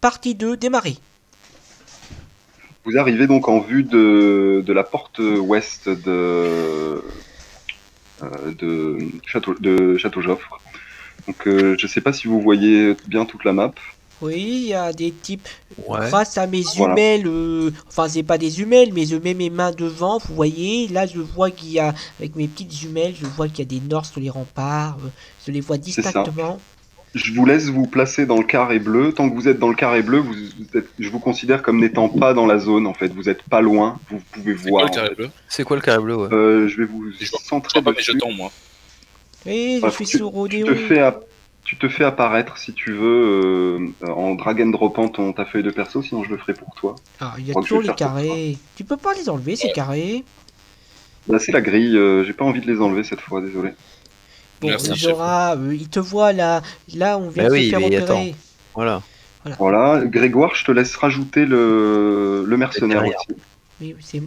partie 2, démarrer. Vous arrivez donc en vue de la porte ouest de Château Joffre. Donc je sais pas si vous voyez bien toute la map. Oui, il y a des types. Ouais. Grâce à mes Voilà. jumelles, enfin c'est pas des jumelles, mais je mets mes mains devant, vous voyez, là je vois qu'il y a, avec mes petites jumelles, je vois qu'il y a des Norse sur les remparts, je les vois ça. distinctement. Je vous laisse vous placer dans le carré bleu. Tant que vous êtes dans le carré bleu, je vous considère comme n'étant pas dans la zone en fait. Vous êtes pas loin, vous pouvez C'est quoi voir. le carré bleu? C'est quoi le carré bleu, ouais? Je vais vous Je vois centrer pas mes dessus. jetons, moi. Oui, je Voilà, suis tu, sur tu Rodéo. te fais apparaître si tu veux en drag and dropant ta feuille de perso, sinon je le ferai pour toi. Ah, il y Je a crois que je toujours vais les le faire pour carrés. Tu peux pas les enlever, ces carrés. Là c'est la grille, j'ai pas envie de les enlever cette fois, désolé. Bon, Merci, chef. Zora, il te voit là. Là, on vient Bah de oui, se faire mais opérer. Voilà. Voilà, Grégoire, je te laisse rajouter le mercenaire Derrière. aussi. Oui, c'est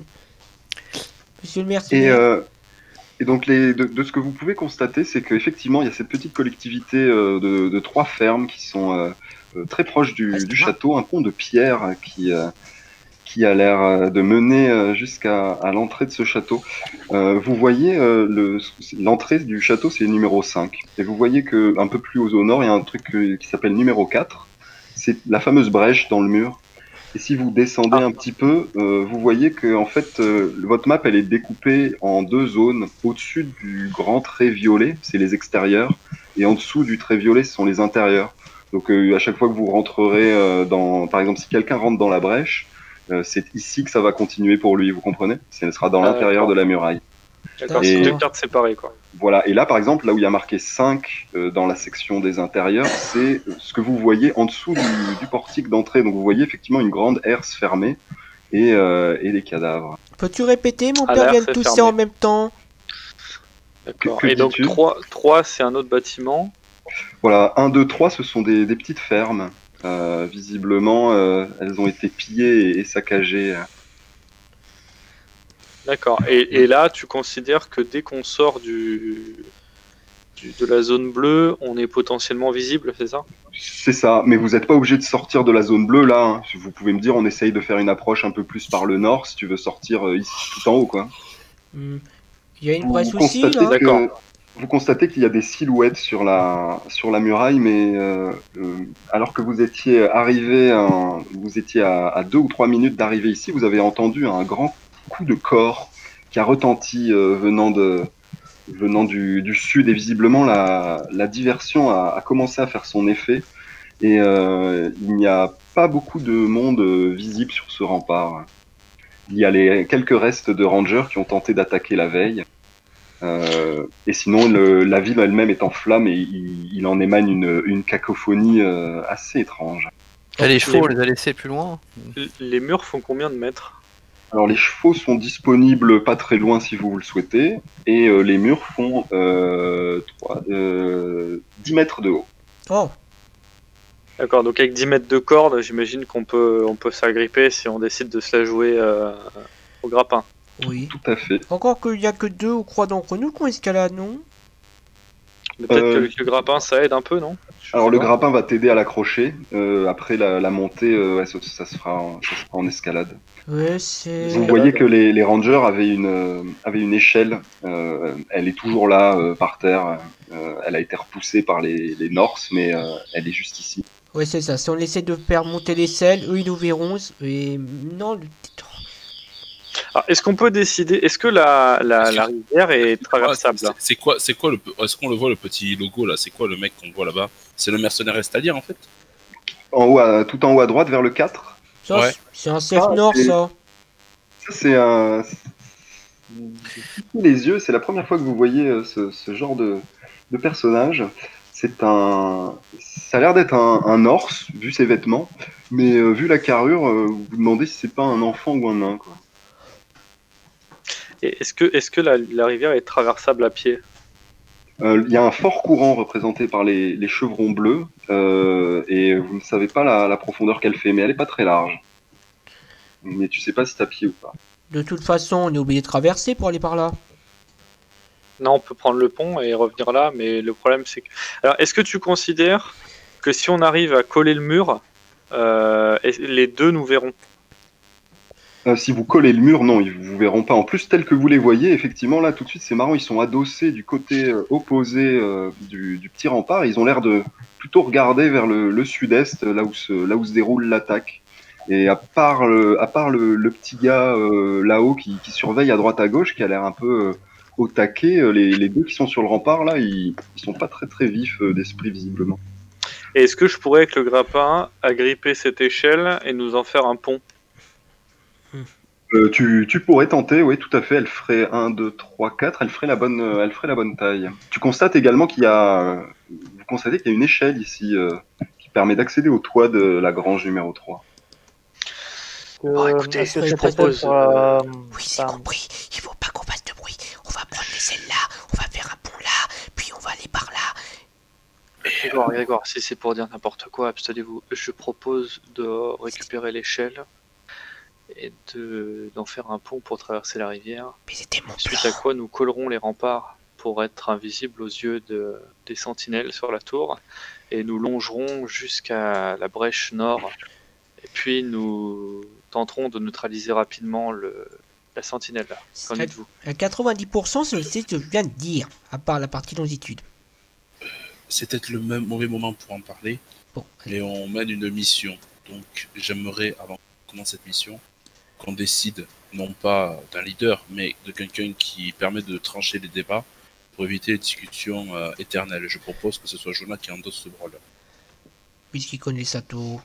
Monsieur le Et, mercenaire. et donc de ce que vous pouvez constater, c'est qu'effectivement il y a cette petite collectivité de 3 fermes qui sont très proches du château, un pont de pierre qui a l'air de mener jusqu'à l'entrée de ce château. Vous voyez l'entrée du château, c'est le numéro 5. Et vous voyez que un peu plus au nord, il y a un truc qui s'appelle numéro 4. C'est la fameuse brèche dans le mur. Et si vous descendez un petit peu, vous voyez que en fait, votre map elle est découpée en 2 zones. Au-dessus du grand trait violet, c'est les extérieurs, et en dessous du trait violet, ce sont les intérieurs. Donc à chaque fois que vous rentrerez par exemple, si quelqu'un rentre dans la brèche, c'est ici que ça va continuer pour lui, vous comprenez? Ce sera dans l'intérieur de la muraille. D'accord, Et- c'est 2 cartes séparées, quoi. Voilà, et là par exemple, là où il y a marqué 5 dans la section des intérieurs, c'est ce que vous voyez en dessous du portique d'entrée. Donc vous voyez effectivement une grande herse fermée et des cadavres. Peux-tu répéter? Mon Ah, père l'air, vient de c'est tousser fermé. en même temps. D'accord. Que Et donc dis-tu 3, c'est un autre bâtiment. Voilà, 1, 2, 3, ce sont des petites fermes. Visiblement, elles ont été pillées et saccagées. D'accord. Et là, tu considères que dès qu'on sort de la zone bleue, on est potentiellement visible, c'est ça? C'est ça, mais vous n'êtes pas obligé de sortir de la zone bleue là. Hein. Vous pouvez me dire, on essaye de faire une approche un peu plus par le nord si tu veux sortir ici tout en haut, quoi. Hmm. Il y a une Vous brèche aussi, là. D'accord. vous constatez qu'il y a des silhouettes sur la muraille, mais alors que vous étiez arrivé, vous étiez à 2 ou 3 minutes d'arriver ici, vous avez entendu un grand coup de corps qui a retenti venant du sud, et visiblement la diversion a commencé à faire son effet, et il n'y a pas beaucoup de monde visible sur ce rempart. Il y a quelques restes de rangers qui ont tenté d'attaquer la veille. Et sinon, la ville elle-même est en flammes et il en émane une cacophonie assez étrange. Et les chevaux, on les a laissés plus loin. Les murs font combien de mètres? Alors les chevaux sont disponibles pas très loin si vous le souhaitez, et les murs font 10 mètres de haut. Oh, D'accord, donc avec 10 mètres de corde, j'imagine qu'on peut s'agripper si on décide de se la jouer au grappin. oui. Tout à fait. Encore qu'il n'y a que 2 ou 3 d'entre nous qui ont escalade, non? Mais peut-être que le grappin, ça aide un peu, non? Alors le grappin va t'aider à l'accrocher. Après la montée, ouais, ça se fera en escalade. Ouais, c'est... Vous voyez que les rangers avaient une échelle. Elle est toujours là par terre. Elle a été repoussée par les Norse, mais elle est juste ici. Ouais, c'est ça. Si on essaie de faire monter les selles, eux, ils nous verront. Et non, Alors, est-ce qu'on peut décider, est-ce que la rivière est traversable? C'est quoi est-ce qu'on le voit, le petit logo là? C'est quoi le mec qu'on voit là-bas? C'est le mercenaire Estalier en fait? En haut, tout en haut à droite, vers le 4. ça, Ouais. c'est un chef Ah, nord, c'est- ça. Ça, c'est un. Les yeux, c'est la première fois que vous voyez ce genre de personnage. Ça a l'air d'être un Norse, vu ses vêtements, mais vu la carrure, vous vous demandez si c'est pas un enfant ou un nain, quoi. Et est-ce que la rivière est traversable à pied? Il y a un fort courant représenté par les chevrons bleus, et vous ne savez pas la profondeur qu'elle fait, mais elle est pas très large. Mais tu sais pas si t'as pied ou pas. De toute façon, on est obligé de traverser pour aller par là. Non, on peut prendre le pont et revenir là, mais le problème c'est que... Alors, est-ce que tu considères que si on arrive à coller le mur, et les deux nous verront. Si vous collez le mur, non, ils vous verront pas. En plus, tel que vous les voyez, effectivement, là, tout de suite, c'est marrant, ils sont adossés du côté opposé du petit rempart. Ils ont l'air de plutôt regarder vers le sud-est, là où se déroule l'attaque. Et à part le petit gars là-haut qui surveille à droite à gauche, qui a l'air un peu au taquet, les deux qui sont sur le rempart, là, ils sont pas très très vifs d'esprit, visiblement. Et est-ce que je pourrais, avec le grappin, agripper cette échelle et nous en faire un pont? Tu pourrais tenter, oui, tout à fait. Elle ferait 1, 2, 3, 4. Elle ferait la bonne taille. Tu constates également vous constatez qu'il y a une échelle ici qui permet d'accéder au toit de la grange numéro 3. Écoutez, est-ce que je c'est propose, peut-être, Oui, c'est compris. Il faut pas qu'on fasse de bruit. On va prendre l'échelle là, on va faire un pont là, puis on va aller par là. Grégoire, si c'est pour dire n'importe quoi, abstenez-vous. Je propose de récupérer l'échelle et d'en faire un pont pour traverser la rivière. Mais c'était mon Suite plan. à quoi nous collerons les remparts pour être invisibles aux yeux des sentinelles sur la tour, et nous longerons jusqu'à la brèche nord, et puis nous tenterons de neutraliser rapidement la sentinelle. Qu'en dites-vous? À 90%, c'est ce que je viens de dire, à part la partie longitude. C'est peut-être le même mauvais moment pour en parler, Bon, mais on mène une mission. Donc j'aimerais, avant qu'on commence cette mission, qu'on décide non pas d'un leader, mais de quelqu'un qui permet de trancher les débats pour éviter les discussions éternelles. Je propose que ce soit Jonah qui endosse ce rôle. puisqu'il connaît Sato.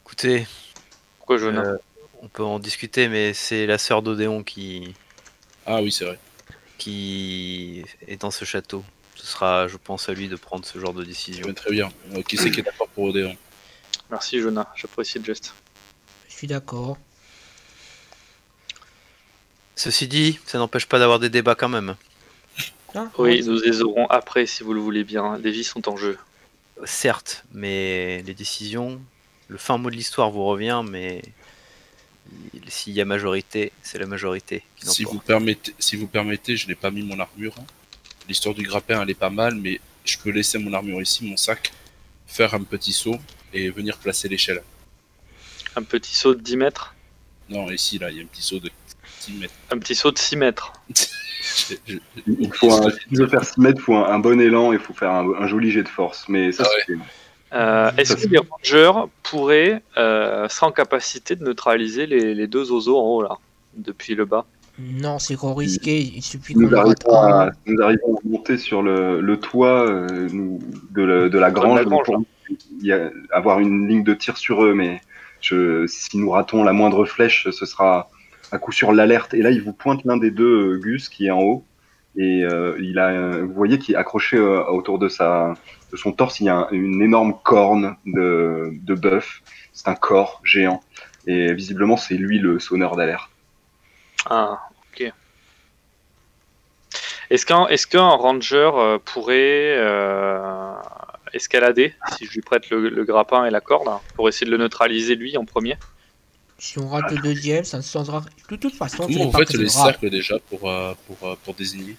Écoutez, Pourquoi Jonah? on peut en discuter, mais c'est la sœur d'Odéon Ah oui, c'est vrai. qui est dans ce château. Ce sera, je pense, à lui de prendre ce genre de décision. Très bien. Qui c'est qui est d'accord pour Odéon? Merci Jonah, j'apprécie le geste. Je suis d'accord. Ceci dit, ça n'empêche pas d'avoir des débats quand même. Ah, Oui, nous les aurons après si vous le voulez bien. Les vies sont en jeu. Certes, mais les décisions, le fin mot de l'histoire vous revient, mais s'il y a majorité, c'est la majorité qui Si l'emporte. vous permettez, je n'ai pas mis mon armure. L'histoire du grappin, elle est pas mal, mais je peux laisser mon armure ici, mon sac, faire un petit saut et venir placer l'échelle. Un petit saut de 10 mètres. Non, ici, là, il y a un petit saut de 6 mètres. Un petit saut de 6 mètres. Si tu veux faire 6 mètres, il faut un bon élan et il faut faire un joli jet de force. Mais ça, Est-ce que les rangers pourraient, seraient en capacité de neutraliser les deux oiseaux en haut là, depuis le bas? non, c'est trop risqué. Il suffit qu'on nous le rate arrivons à monter sur le toit de la grange. Pour avoir une ligne de tir sur eux, mais si nous ratons la moindre flèche, ce sera à coup sûr l'alerte. Et là, il vous pointe l'un des deux Gus qui est en haut. Et vous voyez qu'il est accroché autour de son torse, il y a une énorme corne de bœuf. C'est un corps géant. Et visiblement, c'est lui le sonneur d'alerte. Ah, ok. Est-ce qu'un ranger pourrait escalader si je lui prête le grappin et la corde pour essayer de le neutraliser lui en premier? Si on rate le deuxième, ça ne changera. De toute façon, Comment vous faites les cercles déjà pour désigner?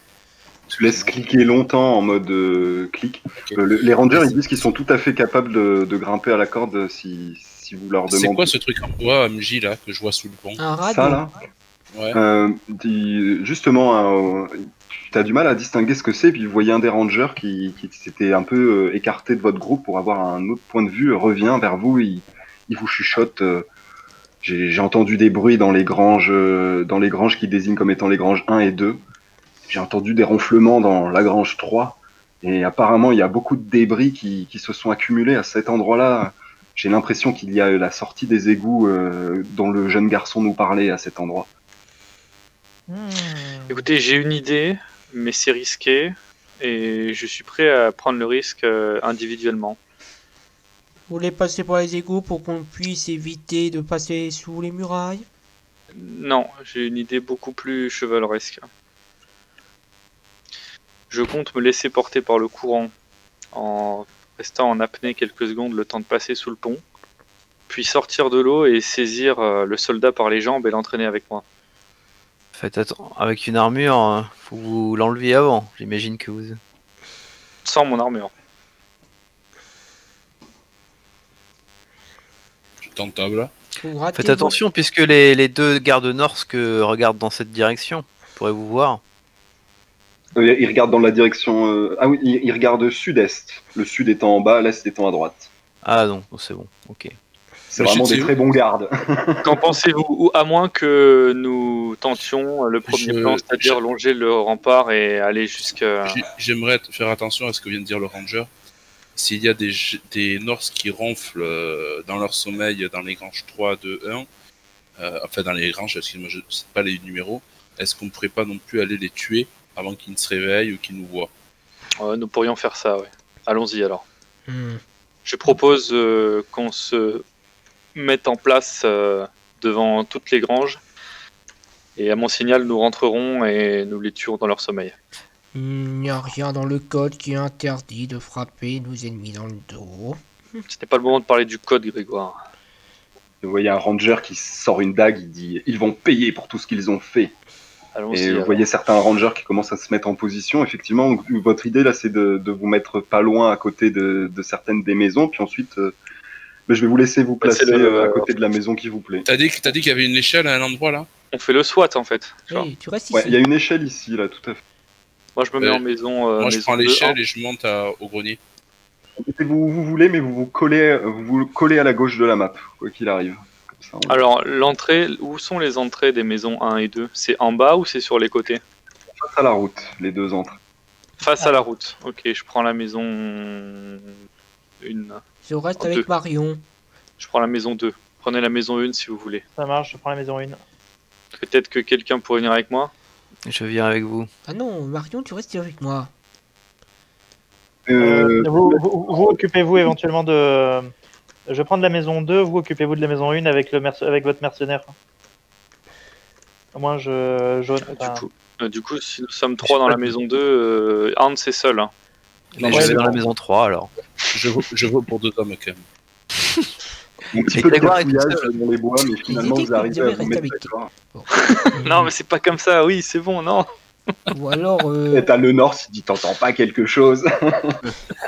Tu laisses cliquer longtemps en mode clic. Okay. Les rangers, ils disent qu'ils sont tout à fait capables de grimper à la corde si vous leur demandez. C'est quoi ce truc en bois MJ là que je vois sous le pont? Un radeau. Ça là ouais. Justement, tu as du mal à distinguer ce que c'est, puis vous voyez un des rangers qui s'était un peu écarté de votre groupe pour avoir un autre point de vue, revient vers vous, il vous chuchote. J'ai entendu des bruits dans les granges qui désignent comme étant les granges 1 et 2. J'ai entendu des ronflements dans la grange 3. Et apparemment, il y a beaucoup de débris qui se sont accumulés à cet endroit-là. J'ai l'impression qu'il y a la sortie des égouts dont le jeune garçon nous parlait à cet endroit. Écoutez, j'ai une idée, mais c'est risqué. Et je suis prêt à prendre le risque individuellement. Vous voulez passer par les égouts pour qu'on puisse éviter de passer sous les murailles? Non, j'ai une idée beaucoup plus chevaleresque. Je compte me laisser porter par le courant en restant en apnée quelques secondes le temps de passer sous le pont, puis sortir de l'eau et saisir le soldat par les jambes et l'entraîner avec moi. Faites attention, avec une armure, faut vous l'enlever avant. J'imagine que vous... Sans mon armure. Tentable. Vous ratez Faites attention, puisque les deux gardes Norsk regardent dans cette direction. Pourrez-vous voir? Il regarde dans la direction. Ah oui, il regarde sud-est. Le sud étant en bas, l'est étant à droite. Ah non, c'est bon, ok. C'est Moi, vraiment je des sais très bons gardes. Qu'en pensez-vous? Ou à moins que nous tentions le premier plan, c'est-à-dire longer le rempart et aller jusqu'à... J'aimerais faire attention à ce que vient de dire le ranger. S'il y a des Norse qui ronflent dans leur sommeil dans les granges 3, 2, 1, enfin dans les granges, excusez-moi, je ne sais pas les numéros, est-ce qu'on ne pourrait pas non plus aller les tuer avant qu'ils ne se réveillent ou qu'ils nous voient? Nous pourrions faire ça, ouais. Allons-y alors. Hmm. Je propose qu'on se mette en place devant toutes les granges. Et à mon signal, nous rentrerons et nous les tuerons dans leur sommeil. Il n'y a rien dans le code qui interdit de frapper nos ennemis dans le dos. Ce n'est pas le moment de parler du code, Grégoire. Vous voyez un ranger qui sort une dague, il dit « Ils vont payer pour tout ce qu'ils ont fait ». Allons-y. Et vous alors. voyez certains rangers qui commencent à se mettre en position. Effectivement, votre idée là, c'est de vous mettre pas loin à côté de certaines des maisons, puis ensuite, je vais vous laisser vous placer à côté de la maison qui vous plaît. T'as dit qu'il y avait une échelle à un endroit là? On fait le SWAT en fait. Hey, tu restes Ouais, ici. il y a une échelle ici, là, tout à fait. Moi je me mets en maison. Moi je maison prends 2, l'échelle et je monte au grenier. Vous voulez, mais vous vous collez à la gauche de la map, quoi qu'il arrive. Comme ça, Alors l'entrée, où sont les entrées des maisons 1 et 2? C'est en bas ou c'est sur les côtés? face à la route, les deux entrées. Face à la route. Ok, je prends la maison 1. Je reste En avec deux. Marion. Je prends la maison 2. Prenez la maison 1 si vous voulez. Ça marche, je prends la maison 1. Peut-être que quelqu'un pourrait venir avec moi. Je viens avec vous. Ah non, Marion, tu restes avec moi. Vous occupez-vous éventuellement de... Je vais prendre la maison 2, vous occupez-vous de la maison 1 avec, avec votre mercenaire. Au moins Du coup, si nous sommes 3 dans la maison 2, Hans est seul. Hein. Mais ouais, je vais dans bon. la maison 3 alors. Je veux pour 2 hommes quand même. Un petit Et peu de Grégoire est tout cafouillage seul. dans les bois, mais finalement étaient vous arrivez à que vous vous devez mettre rester d'accord. Non, mais c'est pas comme ça. Oui, c'est bon, non. Ou alors... Et t'as le Nord, il dit t'entends pas quelque chose.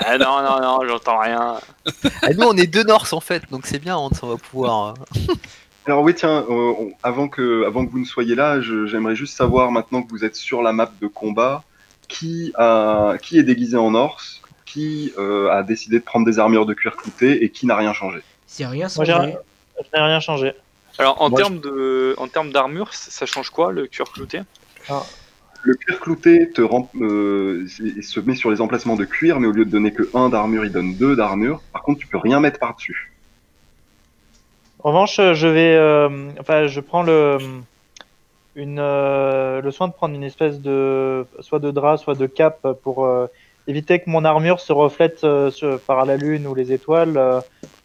Ah, non, j'entends rien. Ah, nous on est deux Norse en fait, donc c'est bien, on va pouvoir. Alors oui, tiens, avant que vous ne soyez là, j'aimerais juste savoir, maintenant que vous êtes sur la map de combat, qui est déguisé en Norse, qui a décidé de prendre des armures de cuir clouté et qui n'a rien changé. C'est rien Moi, changé. je n'ai rien changé. Alors, en Moi, termes d'armure, ça change quoi, le cuir clouté? Le cuir clouté se met sur les emplacements de cuir, mais au lieu de donner que 1 d'armure, il donne 2 d'armure. Par contre, tu peux rien mettre par-dessus. En revanche, je prends le soin de prendre une espèce de soit de drap, soit de cape pour éviter que mon armure se reflète par la lune ou les étoiles,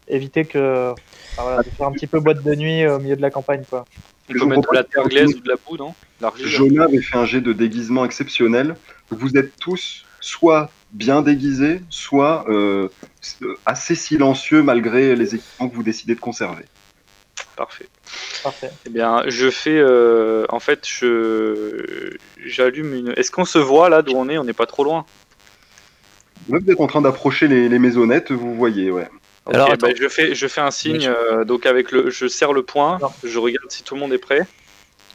éviter que de faire un petit peu boîte de nuit au milieu de la campagne, quoi. On peut mettre de la terre glaise ou de la boue, non? L'argile. Jonah avait fait un jet de déguisement exceptionnel. Vous êtes tous soit bien déguisés, soit assez silencieux malgré les équipements que vous décidez de conserver. Parfait. Parfait. Eh bien, je fais... en fait, j'allume une... Est-ce qu'on se voit là d'où on est? On n'est pas trop loin. Là, vous êtes en train d'approcher les maisonnettes, vous voyez, ouais. Ok, Alors, bah, je fais un signe, donc je serre le poing, Non. je regarde si tout le monde est prêt.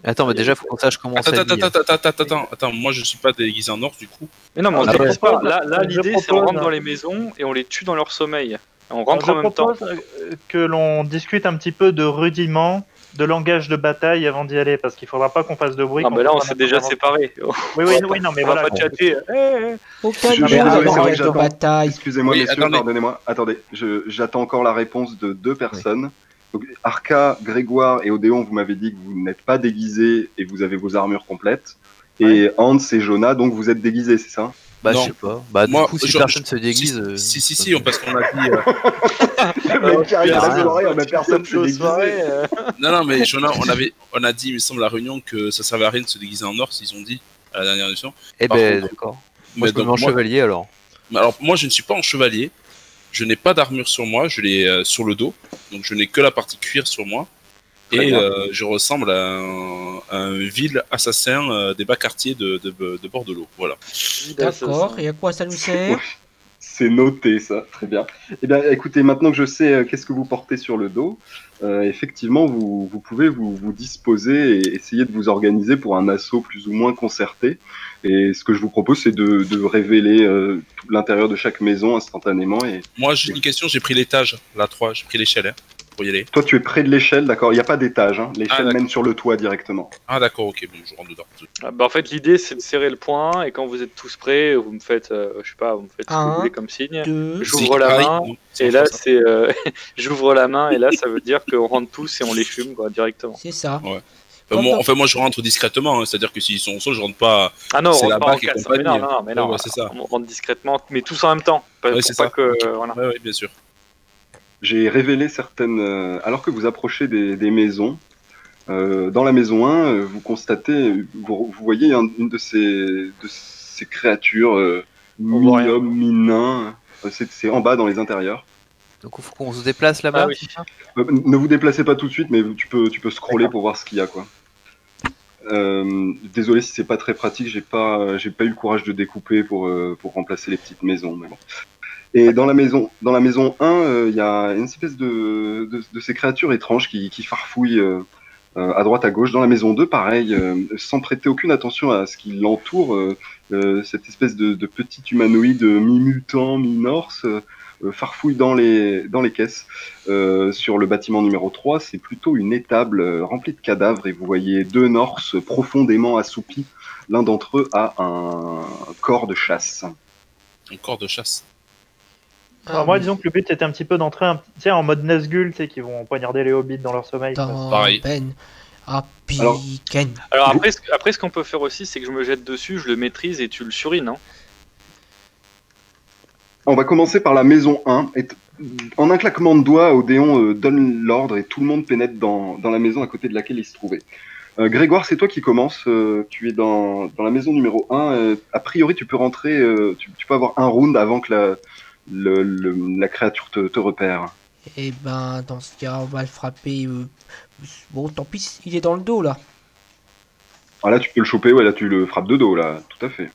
Attends, mais déjà faut qu'on sache comment ça. Attends, moi je suis pas déguisé en Norse du coup. Mais non, mais on Ah, déguise ouais. pas. Là, Je l'idée, c'est propose- on rentre dans les maisons et on les tue dans leur sommeil. Et on rentre Je en même temps. propose que l'on discute un petit peu de rudiments, de langage de bataille avant d'y aller, parce qu'il faudra pas qu'on fasse de bruit. Non, quand mais là, on fera s'est notre déjà intervention. séparés. Oui, non, mais On va voilà. pas chatter. Aucun Je- numéro c'est de vrai que langage de j'attends. bataille. Excusez-moi, Oui, messieurs, attendez. pardonnez-moi. Attendez, j'attends encore la réponse de 2 personnes. Donc, Arca, Grégoire et Odéon, vous m'avez dit que vous n'êtes pas déguisés et vous avez vos armures complètes. Et Hans et Jonah, donc vous êtes déguisés, c'est ça? Bah, je Non. sais pas. Bah, du Moi, coup, si je- personne se déguise. Si, parce qu'on a dit. Le mec qui arrive à la rien. soirée, mais personne s'est déguisé. Non, mais Jonah, on a dit, il me semble, à la réunion que ça servait à rien de se déguiser en Norse, ils ont dit à la dernière émission. Eh Par ben, contre- d'accord. Mais Moi, je me donc, mets en chevalier alors. Alors, moi, je ne suis pas en chevalier. Je n'ai pas d'armure sur moi, je l'ai sur le dos. Donc, je n'ai que la partie cuir sur moi. Très Et bien. je ressemble à un vil assassin des bas quartiers de Bordelot. Voilà. D'accord, et à quoi ça nous sert? C'est noté, ça, très bien. Eh bien, écoutez, maintenant que je sais qu'est-ce que vous portez sur le dos, effectivement, vous pouvez vous disposer et essayer de vous organiser pour un assaut plus ou moins concerté. Et ce que je vous propose, c'est de révéler tout l'intérieur de chaque maison instantanément. Et Moi, j'ai une question, j'ai pris l'étage, la 3, j'ai pris l'échelle, hein, pour y aller. toi, tu es près de l'échelle, d'accord? Il n'y a pas d'étage, hein. L'échelle d'accord. mène sur le toit directement. Ah d'accord, ok, bon, je rentre dedans. En fait, l'idée c'est de serrer le poing et quand vous êtes tous prêts, vous me faites, je sais pas, vous me faites ce que vous voulez comme signe. 2, J'ouvre la main et là c'est, j'ouvre la main et là ça veut dire qu'on rentre tous et on les fume quoi, directement. c'est ça. Ouais. Moi je rentre discrètement, hein, c'est-à-dire que s'ils sont au sol, je rentre pas. Ah non, C'est on la rentre pas en BAC et casse. compagnie, Mais non, mais non, ouais, c'est ça. on rentre discrètement, mais tous en même temps. Ouais, Pour c'est pas ça. que, Ok. voilà. Ouais, bien sûr. J'ai révélé certaines... alors que vous approchez des maisons, dans la maison 1, vous constatez, vous voyez une de ces créatures voit rien. mi-homme, mi-nain. C'est en bas dans les intérieurs. Donc il faut qu'on se déplace là-bas. Ah oui. c'est ça Ne vous déplacez pas tout de suite, mais tu peux scroller D'accord. pour voir ce qu'il y a, quoi. Désolé si c'est pas très pratique, j'ai pas eu le courage de découper pour remplacer les petites maisons, mais bon. Et dans la maison 1, il y a une espèce de ces créatures étranges qui farfouillent à droite à gauche. Dans la maison 2, pareil, sans prêter aucune attention à ce qui l'entoure, cette espèce de petit humanoïde mi-mutant, mi-norse farfouille dans les caisses. Sur le bâtiment numéro 3, c'est plutôt une étable remplie de cadavres et vous voyez 2 norses profondément assoupis. L'un d'entre eux a un corps de chasse. Un corps de chasse. Alors moi, disons que le but c'était un petit peu d'entrer en mode Nazgûl, tu sais, qui vont poignarder les hobbits dans leur sommeil. Dans Pareil. Ben. Ah, Alors- Piquen. Alors après, ce qu'on peut faire aussi, c'est que je me jette dessus, je le maîtrise et tu le surines, hein. On va commencer par la maison 1. En un claquement de doigts, Odéon donne l'ordre et tout le monde pénètre dans la maison à côté de laquelle il se trouvait. Grégoire, c'est toi qui commences. Tu es dans la maison numéro 1. A priori, tu peux rentrer, tu peux avoir un round avant que la créature te repère. Eh ben, dans ce cas, on va le frapper. Bon, tant pis, il est dans le dos là. Ah, là, tu peux le choper, ouais, là, tu le frappes de dos, là, tout à fait.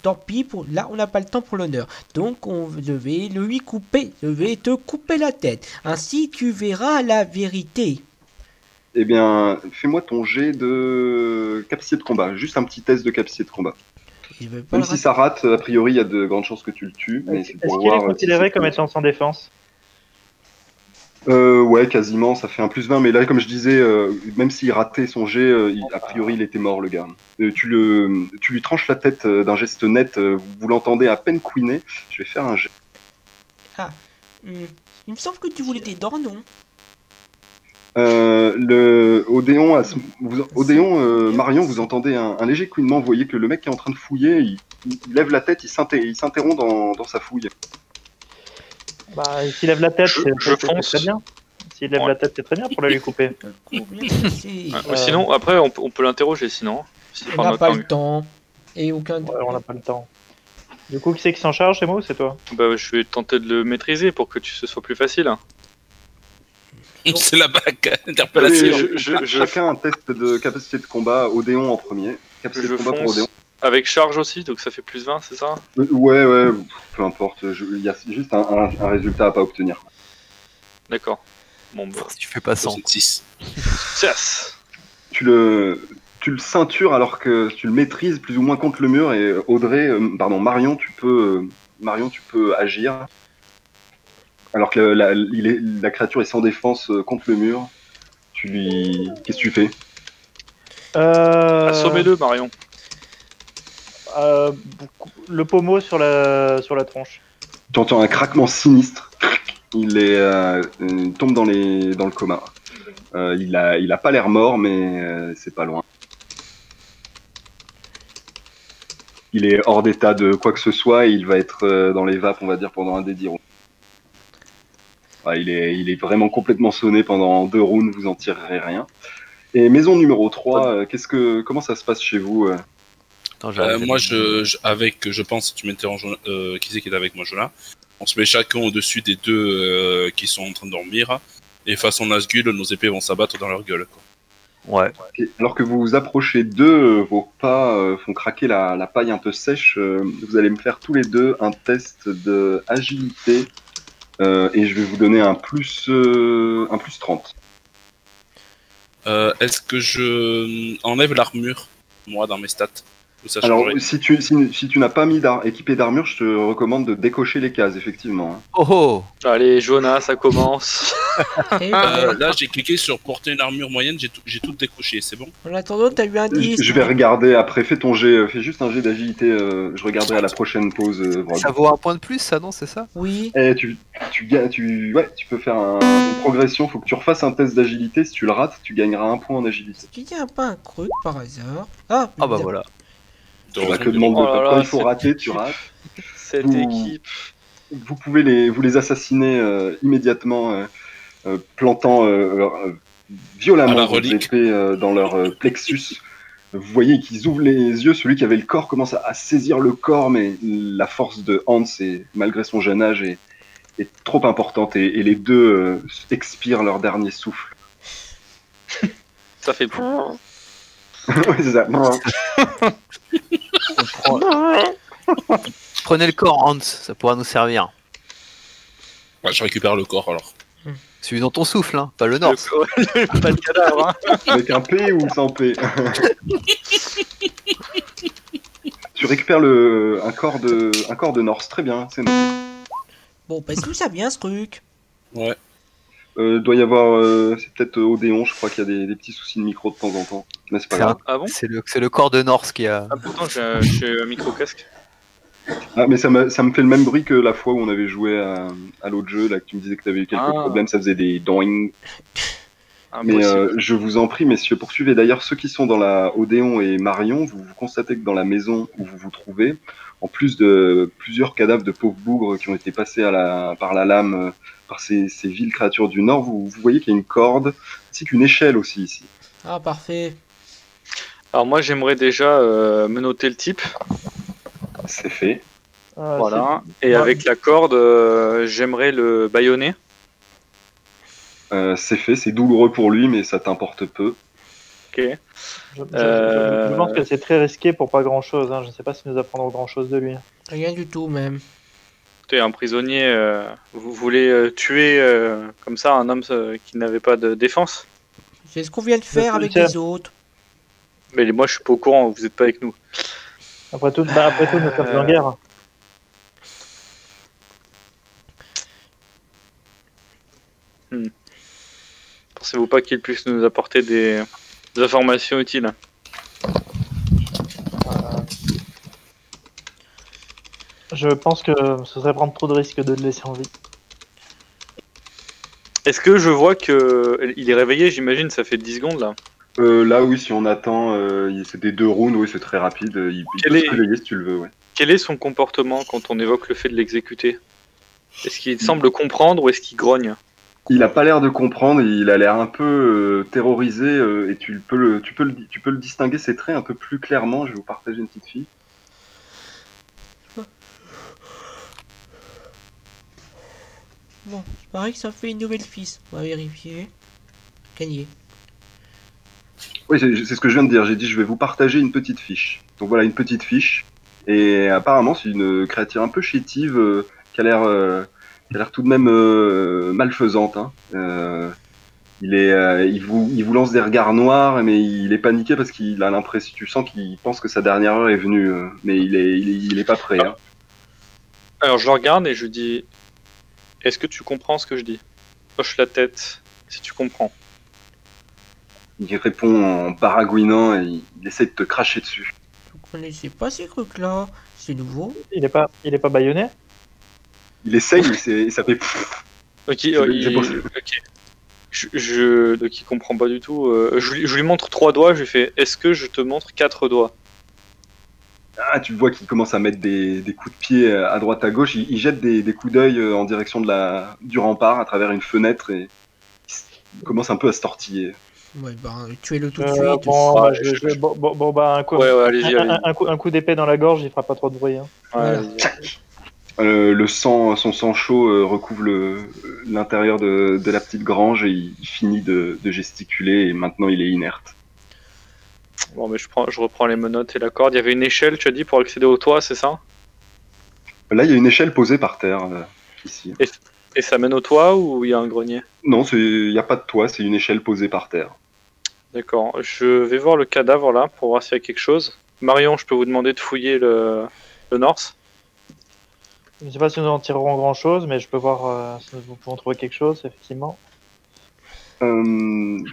Tant pis, là, on n'a pas le temps pour l'honneur. Donc, je vais lui couper. Je vais te couper la tête. Ainsi, tu verras la vérité. Eh bien, fais-moi ton jet de capacité de combat. Juste un petit test de capacité de combat. Je vais pas Même si ça rate, a priori, il y a de grandes chances que tu le tues. Mais Est-ce c'est pour qu'il est voir, considéré si comme c'est étant sans défense? Ouais, quasiment, ça fait un +20, mais là, comme je disais, même s'il ratait son jet, a priori, il était mort, le gars. Tu lui tranches la tête d'un geste net, vous l'entendez à peine couiner. Je vais faire un jet. Il me semble que tu voulais des dents, non? Odéon, Marion, vous entendez un léger couinement, vous voyez que le mec qui est en train de fouiller, il lève la tête, il s'interrompt dans sa fouille. Bah, s'il lève la tête, Je c'est fonce. très bien. S'il lève Ouais. la tête, c'est très bien pour la lui couper. Sinon, après, on peut l'interroger sinon. S'il On prend n'a notre pas temps. le temps. Et aucun. Ouais, on n'a pas le temps. Du coup, qui c'est qui s'en charge, c'est moi ou c'est toi? Bah, je vais tenter de le maîtriser pour que ce soit plus facile. C'est la bac, Allez, interpellation. chacun un test de capacité de combat, Odéon en premier. Capacité Je de combat pour Odéon. fonce avec charge aussi, donc ça fait plus 20, c'est ça? Ouais, peu importe, il y a juste un résultat à pas obtenir. D'accord. Bon, bah. Si tu fais pas 100. 66. Yes. Tu le ceintures alors que tu le maîtrises plus ou moins contre le mur et Marion, tu peux agir. Alors que la créature est sans défense contre le mur. Qu'est-ce que tu fais? Assommez-le, Marion. Le pommeau sur la tronche. Tu entends un craquement sinistre. Il tombe dans le coma. Il a pas l'air mort, mais c'est pas loin. Il est hors d'état de quoi que ce soit et il va être dans les vapes, on va dire, pendant un des 10 rounds. Il est vraiment complètement sonné pendant 2 rounds, vous en tirerez rien. Et maison numéro 3, comment ça se passe chez vous Attends, j'arrive. Moi, je pense, tu m'interroges, qui c'est qui est avec moi, Jonas. On se met chacun au-dessus des deux qui sont en train de dormir. Et façon Nazgûl, nos épées vont s'abattre dans leur gueule, quoi. Ouais. Et alors que vous vous approchez d'eux, vos pas font craquer la paille un peu sèche. Vous allez me faire tous les deux un test de agilité et je vais vous donner un plus 30. Est-ce que je enlève l'armure, moi, dans mes stats? Ou ça Alors, changerait? si tu n'as pas mis équipé d'armure, je te recommande de décocher les cases, effectivement. Hein. Oh oh. Allez, Jonas, ça commence. Eh ben, Là, j'ai cliqué sur porter une armure moyenne, j'ai tout décoché, c'est bon? en attendant, t'as eu un 10. Je vais regarder après. Fais ton jet, fais juste un jet d'agilité. Je regarderai à la prochaine pause. Vrog. Ça vaut un point de plus, ça, non, c'est ça? Oui. Eh, tu peux faire une progression. Faut que tu refasses un test d'agilité. Si tu le rates, tu gagneras un point en agilité. Est-ce qu'il y a pas un truc par hasard? Ah, Ah bah voilà. Bah, que demande de Oh là là, quand il faut c'est- rater, tu rates. Cette Ouh. équipe. Vous pouvez vous les assassiner immédiatement, plantant À la violemment vos relique. épées dans leur plexus. Vous voyez qu'ils ouvrent les yeux, celui qui avait le corps commence à saisir le corps, mais la force de Hans, malgré son jeune âge, est trop importante et les deux expirent leur dernier souffle. Ça fait Ouais, c'est ça. Prenez le corps, Hans, ça pourra nous servir. Ouais, je récupère le corps alors. Celui dont on souffle, hein, pas le nord. pas de cadavre. Hein. Avec un P ou sans P? Tu récupères un corps de Norse, très bien, c'est noté. Bon, bah, tout ça bien ce truc. Ouais. Doit y avoir, c'est peut-être Odéon, je crois qu'il y a des petits soucis de micro de temps en temps, mais c'est pas C'est grave. Ah bon? C'est le corps de Norse qui a. Ah pourtant j'ai un micro-casque. Ah, mais ça me fait le même bruit que la fois où on avait joué à l'autre jeu, là, que tu me disais que tu avais eu quelques Ah. problèmes, ça faisait des doing. Mais Impossible. je vous en prie, messieurs, poursuivez. D'ailleurs, ceux qui sont dans la Odéon et Marion, vous constatez que dans la maison où vous vous trouvez, en plus de plusieurs cadavres de pauvres bougres qui ont été passés par la lame par ces viles créatures du Nord, vous voyez qu'il y a une corde, ainsi qu'une échelle aussi ici. Ah, parfait. Alors moi j'aimerais déjà me noter le type. C'est fait. Voilà. Et Ouais. avec la corde, j'aimerais le bâillonner. C'est fait, c'est douloureux pour lui, mais ça t'importe peu. Ok. Je pense que c'est très risqué pour pas grand chose. Hein. Je sais pas si nous apprendrons grand chose de lui. Rien du tout, même. Écoutez, un prisonnier, vous voulez tuer comme ça un homme qui n'avait pas de défense? C'est ce qu'on vient de faire avec Tiens. les autres. Mais moi je suis pas au courant, vous êtes pas avec nous. Après tout, nous sommes en guerre. Pensez-vous pas qu'il puisse nous apporter des informations utiles? Je pense que ce serait prendre trop de risques de le laisser en vie. Est-ce que je vois que il est réveillé, j'imagine, ça fait 10 secondes là. Là, oui, si on attend, c'est des 2 rounds, oui, c'est très rapide. Il Quel peut est- se réveiller si tu le veux, ouais. Quel est son comportement quand on évoque le fait de l'exécuter? Est-ce qu'il semble comprendre ou est-ce qu'il grogne? Il a pas l'air de comprendre, il a l'air un peu terrorisé et tu peux le distinguer ses traits un peu plus clairement. Je vais vous partager une petite fiche. Bon, il paraît que ça fait une nouvelle fiche. On va vérifier. Gagné. Oui, c'est ce que je viens de dire. J'ai dit je vais vous partager une petite fiche. Donc voilà, une petite fiche. Et apparemment, c'est une créature un peu chétive qui a l'air tout de même malfaisante. Hein. Il vous lance des regards noirs, mais il est paniqué parce qu'il a l'impression, tu sens qu'il pense que sa dernière heure est venue, mais il est pas prêt. Hein. Alors je le regarde et je dis, est-ce que tu comprends ce que je dis? Hoche la tête si tu comprends. Il répond en baragouinant et il essaie de te cracher dessus. Vous connaissez pas ces trucs-là? C'est nouveau? Il est pas bâillonné. Il essaye, et ça fait. Ok, C'est possible. ok. Donc il comprend pas du tout. Je lui montre 3 doigts, je lui fais, est-ce que je te montre 4 doigts? Ah, tu vois qu'il commence à mettre des coups de pied à droite à gauche. Il jette des coups d'œil en direction du rempart à travers une fenêtre et il commence un peu à se tortiller. Ouais, bah, tuez-le tout de suite. Bon, Ouais, bah, un coup, Ouais, allez-y, allez-y. un coup d'épée dans la gorge, il fera pas trop de bruit. Hein. Ouais, Voilà. allez-y. Le sang, son sang chaud recouvre l'intérieur de la petite grange et il finit de gesticuler et maintenant il est inerte. Bon, mais je reprends les menottes et la corde. Il y avait une échelle, tu as dit, pour accéder au toit, c'est ça? Là, il y a une échelle posée par terre, ici. Et ça mène au toit ou il y a un grenier? Non, il n'y a pas de toit, c'est une échelle posée par terre. D'accord, je vais voir le cadavre là pour voir s'il y a quelque chose. Marion, je peux vous demander de fouiller le Norse? Je ne sais pas si nous en tirerons grand chose, mais je peux voir si nous pouvons trouver quelque chose, effectivement.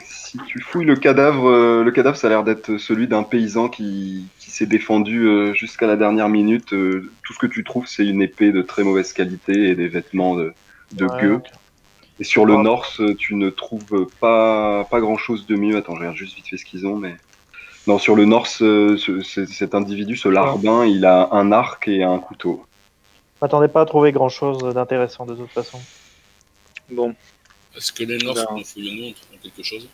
Si tu fouilles le cadavre, ça a l'air d'être celui d'un paysan qui s'est défendu jusqu'à la dernière minute. Tout ce que tu trouves, c'est une épée de très mauvaise qualité et des vêtements de Ouais, gueux. donc, Et sur le Norse, tu ne trouves pas grand chose de mieux. Attends, je regarde juste vite fait ce qu'ils ont, mais. Non, sur le Norse, cet individu, ce larbin, il a un arc et un couteau. m'attendais pas à trouver grand chose d'intéressant de toute façon. Bon, Est-ce que les Norse, Non. nous fouillons-nous, on trouve quelque chose?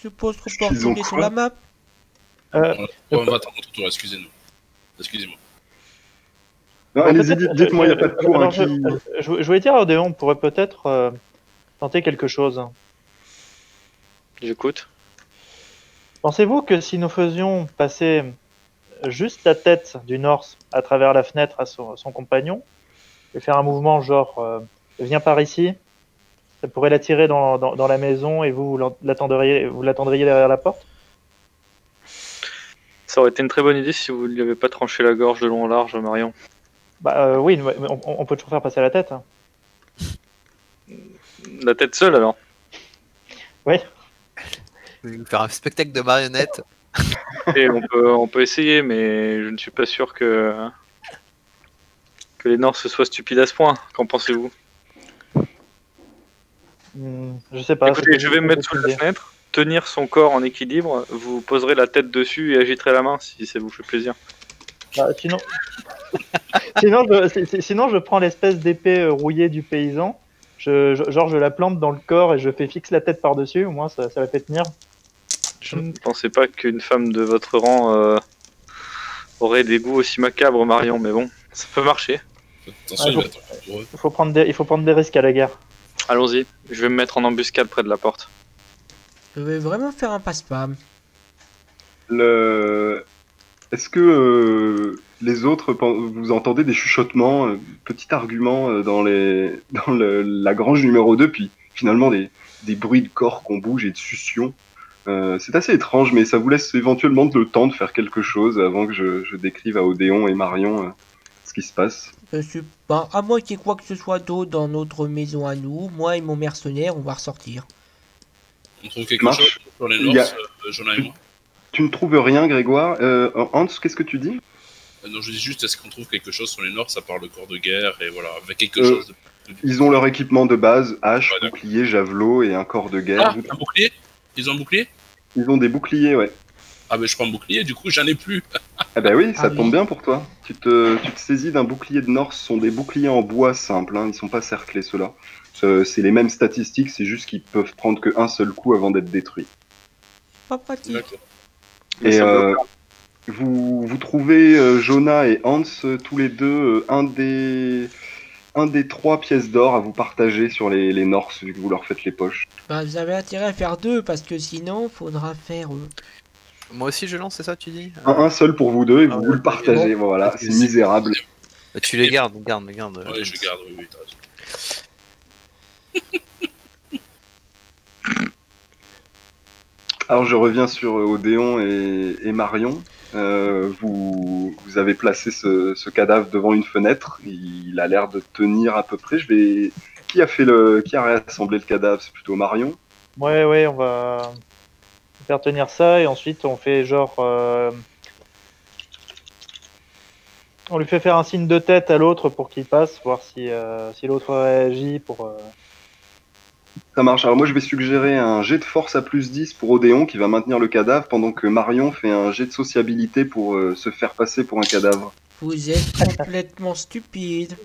Je pose Ils ont reporter sur quoi la map. On va attendre notre tour, excusez-moi. Non, allez-y, Peut-être- dites-moi, il n'y a pas de tour. alors, Hein, qui... je voulais dire à Odéon, on pourrait peut-être tenter quelque chose. j'écoute. Pensez-vous que si nous faisions passer juste la tête du Norse à travers la fenêtre à son compagnon, et faire un mouvement genre viens par ici, ça pourrait l'attirer dans la maison et vous l'attendriez derrière la porte? Ça aurait été une très bonne idée si vous ne lui avez pas tranché la gorge de long en large, Marion. Bah oui, mais on peut toujours faire passer la tête. Hein. La tête seule alors. Oui. Vous voulez nous faire un spectacle de marionnettes? Et on peut essayer, mais je ne suis pas sûr que les Norse soient stupides à ce point. Qu'en pensez-vous? Je sais pas. Écoutez, c'est je vais me mettre sous une la idée. fenêtre, tenir son corps en équilibre, vous poserez la tête dessus et agiterez la main si ça vous fait plaisir. Bah, sinon, sinon, je prends l'espèce d'épée rouillée du paysan. Je la plante dans le corps et je fais fixe la tête par-dessus. Au moins, ça la fait tenir. Je ne pensais pas qu'une femme de votre rang aurait des goûts aussi macabres, Marion, mais bon, ça peut marcher. Attention, Ouais, il va attendre pour eux. Il faut prendre des risques à la guerre. Allons-y, je vais me mettre en embuscade près de la porte. Je vais vraiment faire un passe-pam. Est-ce que les autres, vous entendez des chuchotements, petit argument dans la grange numéro 2, puis finalement des bruits de corps qu'on bouge et de succion. C'est assez étrange, mais ça vous laisse éventuellement le temps de faire quelque chose avant que je décrive à Odéon et Marion ce qui se passe. Je suis pas. À moins qu'il y ait quoi que ce soit d'autre dans notre maison à nous, moi et mon mercenaire, on va ressortir. On trouve quelque Marche. chose sur les Il y a- Norse, Jonah et moi? Tu ne trouves rien, Grégoire. Hans, qu'est-ce que tu dis? Non, je dis juste, est-ce qu'on trouve quelque chose sur les Norse à part le corps de guerre et voilà, avec quelque Euh, chose de... Ils ont leur équipement de base, hache, Ouais, d'accord. bouclier, javelot et un corps de guerre. Ah, un bouclier? Ils ont un bouclier? Ils ont des boucliers, ouais. Ah, ben je prends un bouclier, du coup, j'en ai plus. Ah bah oui, ça Ah tombe oui. bien pour toi. Tu te saisis d'un bouclier de Norse, ce sont des boucliers en bois simples, hein, ils sont pas cerclés ceux-là. C'est les mêmes statistiques, c'est juste qu'ils peuvent prendre qu'un seul coup avant d'être détruits. Pas pratique. D'accord. Mais Et ça bloque. vous trouvez Jonah et Hans tous les deux un des 3 pièces d'or à vous partager sur les Norse vu que vous leur faites les poches. Bah, vous avez intérêt à faire deux parce que sinon, faudra faire. Moi aussi je lance, c'est ça tu dis? Un seul pour vous deux et Ah vous ouais, le partagez, voilà, c'est misérable. Tu les gardes, garde. Ouais, je garde, oui, t'as raison. Alors je reviens sur Odéon et Marion. Vous avez placé ce cadavre devant une fenêtre. Il a l'air de tenir à peu près. Qui a réassemblé le cadavre? C'est plutôt Marion. Ouais, on va faire tenir ça et ensuite on fait genre. On lui fait faire un signe de tête à l'autre pour qu'il passe, voir si l'autre réagit pour. Ça marche. Alors moi je vais suggérer un jet de force à +10 pour Odéon qui va maintenir le cadavre pendant que Marion fait un jet de sociabilité pour se faire passer pour un cadavre. Vous êtes complètement stupide.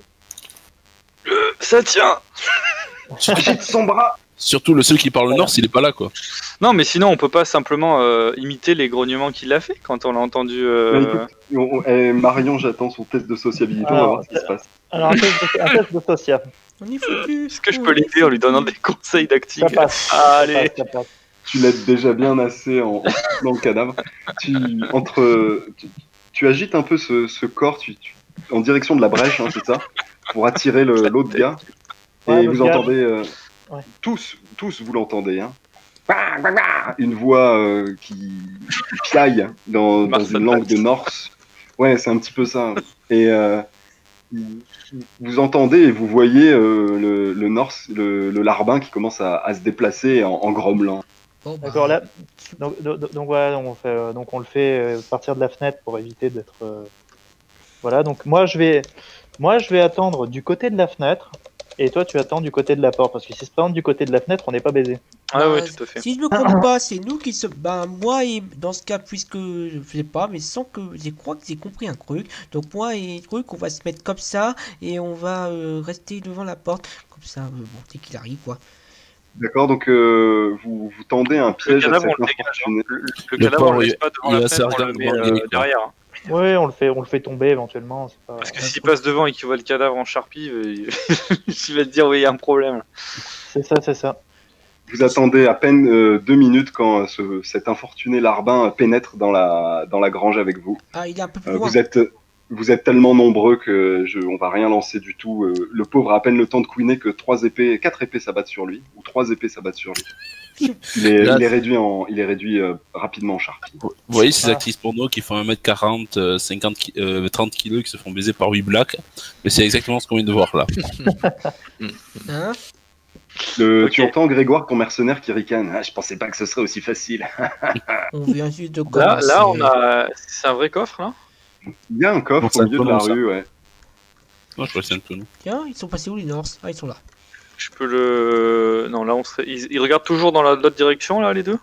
Ça tient. Agite son bras. Surtout le seul qui parle Norse, il est pas là, quoi. Non, mais sinon, on peut pas simplement imiter les grognements qu'il a fait quand on l'a entendu. Marion, j'attends son test de sociabilité, on va voir ce qui se passe. Alors, un test de social. On y foutu. Est-ce que je peux l'aider en lui donnant des conseils d'acting? Ça passe. Allez. Ça passe. Tu l'aides déjà bien assez dans le cadavre. Tu agites un peu ce corps en direction de la brèche, hein, c'est ça, pour attirer l'autre gars. Ouais, Et l'autre vous gars, entendez, ouais. tous vous l'entendez, hein. Une voix qui piaille dans une langue de Norse. Ouais, c'est un petit peu ça. Et vous entendez et vous voyez le Norse, le larbin qui commence à se déplacer en grommelant. Bon, bah, D'accord, là. Donc voilà, on le fait partir de la fenêtre pour éviter d'être. Voilà, donc moi je vais attendre du côté de la fenêtre et toi tu attends du côté de la porte parce que si se présente du côté de la fenêtre, on n'est pas baisé. Ah ouais, tout à fait. Si je me trompe pas, c'est nous qui se. Ben, moi, et dans ce cas, puisque je sais pas, mais sans que. Je crois que j'ai compris un truc. Donc, moi et truc, on va se mettre comme ça et on va rester devant la porte. Comme ça, bon, dès qu'il arrive, quoi. D'accord, donc vous tendez un Le piège à cadavre, cet on le dégage. infortuné. Le Le cadavre, on pauvre, le laisse pas devant il la va fenêtre, on servir le de met bandit, quoi. derrière. hein. Oui, on le fait tomber éventuellement. C'est pas... Parce que s'il passe devant et qu'il voit le cadavre en charpie, il va te dire oui, il y a un problème. C'est ça. Vous attendez à peine 2 minutes quand cet infortuné larbin pénètre dans la grange avec vous. Ah, il est un peu plus loin. Vous êtes tellement nombreux que on va rien lancer du tout. Le pauvre a à peine le temps de couiner que 4 épées s'abattent sur lui, ou 3 épées s'abattent sur lui. Il est réduit rapidement en charpie. Vous voyez ces actrices porno qui font 1m40, 30 kilos, qui se font baiser par 8 blacks. Mais c'est exactement ce qu'on vient de voir là. Hein? Ok. Tu entends Grégoire, ton mercenaire, qui ricane. Ah, je pensais pas que ce serait aussi facile. On vient juste de commencer. Là, on a. C'est un vrai coffre, là? Il y a un coffre Bon, au milieu de la ça. rue, ouais. Non, je crois que c'est un tonneau. Tiens, ils sont passés où les Norse? Ah, ils sont là. Je peux le. Non, là, on serait. Ils regardent toujours dans l'autre direction, là, les deux?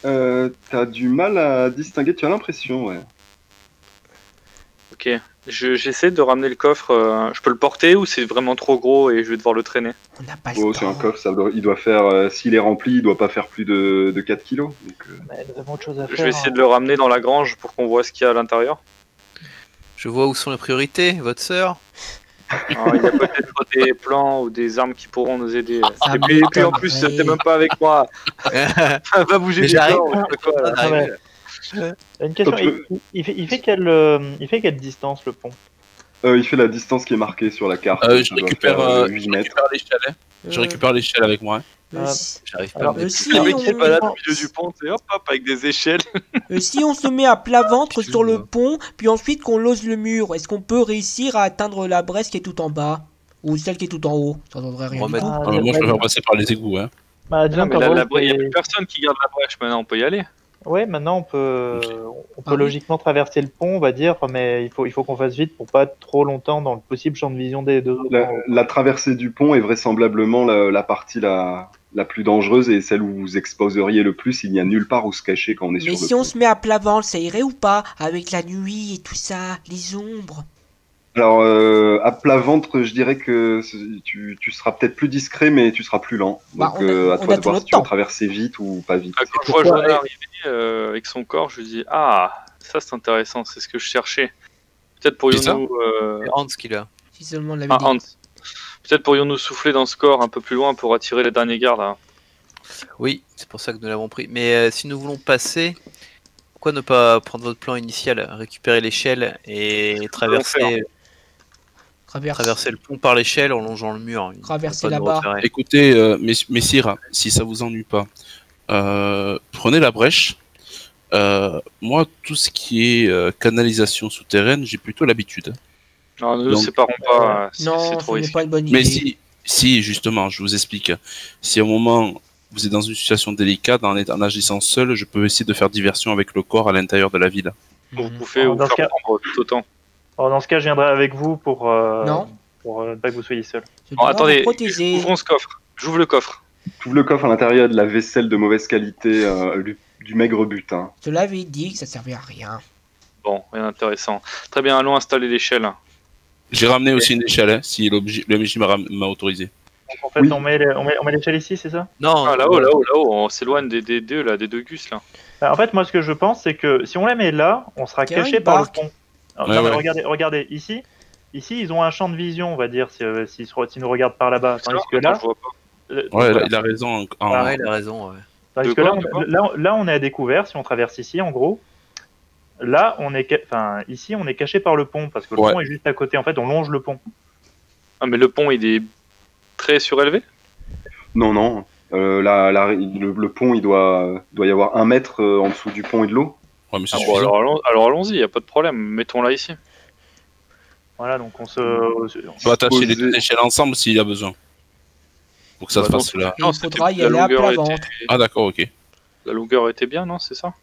T'as du mal à distinguer, tu as l'impression, ouais. Ok. J'essaie de ramener le coffre. Je peux le porter ou c'est vraiment trop gros et je vais devoir le traîner? On n'a pas Oh, le c'est un temps. coffre, il doit faire, s'il est rempli, il doit pas faire plus de 4 kilos. Donc, Mais nous avons autre chose à faire. Je vais essayer de le ramener dans la grange pour qu'on voit ce qu'il y a à l'intérieur. Je vois où sont les priorités, votre sœur. Alors, il y a peut-être des plans ou des armes qui pourront nous aider. Ça Et puis en m'étonnerait. plus, t'es même pas avec moi. Va bouger Mais les j'arrive. corps, je sais pas. Ah ouais. Une question, Donc, il fait quelle distance le pont? il fait la distance qui est marquée sur la carte. Je Ça doit récupère, faire, 8 je mètres. récupère l'échelle. Je récupère l'échelle avec moi. J'arrive pas Alors, à me si Le mec on- qui est pas là au milieu du pont, c'est hop hop avec des échelles. Si on se met à plat ventre sur le pont, puis ensuite qu'on lose le mur, est-ce qu'on peut réussir à atteindre la Bresse qui est tout en bas? Ou celle qui est tout en haut? Ça donnerait rien du Remettre- tout. Ah, Moi, je ouais. préfère passer par les égouts. Hein. Bah, disons Mais qu'en là, gros, il y a c'est- plus personne qui garde la brèche maintenant, on peut y aller. Ouais, maintenant on peut Ah oui. logiquement traverser le pont, on va dire, mais il faut qu'on fasse vite pour pas être trop longtemps dans le possible champ de vision des deux autres. La traversée du pont est vraisemblablement la partie la plus dangereuse et celle où vous exposeriez le plus. Il n'y a nulle part où se cacher quand on est Mais sur le si on pont. se met à plat ventre, ça irait ou pas? Avec la nuit et tout ça, les ombres. Alors, à plat ventre, je dirais que tu seras peut-être plus discret, mais tu seras plus lent. Bah, Donc, on a- à on toi a de tout voir notre si tu vas temps. traverser vite ou pas vite. Quand je vois pourquoi- Joanna arriver avec son corps, je lui dis ah, ça c'est intéressant, c'est ce que je cherchais. Peut-être pourrions-nous C'est Hans qui l'a. Si seulement on l'avait dit. Hans. Peut-être pourrions-nous souffler dans ce corps un peu plus loin pour attirer les derniers gardes. Hein. Oui, c'est pour ça que nous l'avons pris. Mais si nous voulons passer, pourquoi ne pas prendre votre plan initial, récupérer l'échelle et traverser le pont par l'échelle en longeant le mur. Traverser Pas de là-bas. repérer. Écoutez, messire, si ça vous ennuie pas, prenez la brèche. Moi, tout ce qui est canalisation souterraine, j'ai plutôt l'habitude. Non, ne nous Donc, séparons pas, c'est Non, trop ce n'est risqué. pas une bonne idée. Mais si, justement, je vous explique. Si à un moment vous êtes dans une situation délicate, en agissant seul, je peux essayer de faire diversion avec le corps à l'intérieur de la ville. Pour Mhm. bouffer Alors, ou dans ce faire cas- prendre tout autant. Alors, dans ce cas, je viendrai avec vous pour Non. ne pas que vous soyez seul. Je Bon, dois attendez, vous protéger. ouvrons ce coffre. J'ouvre le coffre. Tu ouvres le coffre, à l'intérieur de la vaisselle de mauvaise qualité, du maigre butin. Je l'avais dit que ça servait à rien. Bon, rien d'intéressant. Très bien, allons installer l'échelle. J'ai ramené aussi une échelle, hein, si le MJ m'a autorisé. En fait, Oui. on met l'échelle ici, c'est ça? Non, Ah, là-haut, on s'éloigne des deux gus là. En fait, moi, ce que je pense, c'est que si on la met là, on sera Tiens, caché une par le barque. pont. Alors, Ouais, non, mais ouais. regardez, ici, ils ont un champ de vision, on va dire, s'ils nous regardent par là-bas. Tandis que là, Je vois pas. Ouais, voilà. il a raison. Ouais, il a raison. Ouais. Tandis De que quoi, là, on est à découvert, si on traverse ici, en gros. Là, ici, on est caché par le pont, parce que le Ouais. pont est juste à côté. En fait, on longe le pont. Ah, mais le pont, il est très surélevé? Non, non. Le pont, il doit y avoir 1 mètre en dessous du pont et de l'eau. Ouais, mais c'est Ah, bon, suffisant. alors allons-y, y a pas de problème. Mettons-la ici. Voilà, donc on On peut attacher les deux échelles ensemble s'il y a besoin. Pour que ça Bah se non, fasse là. Et il faudra y aller à plat ventre. Ah, d'accord, ok. La longueur était bien, non? C'est ça?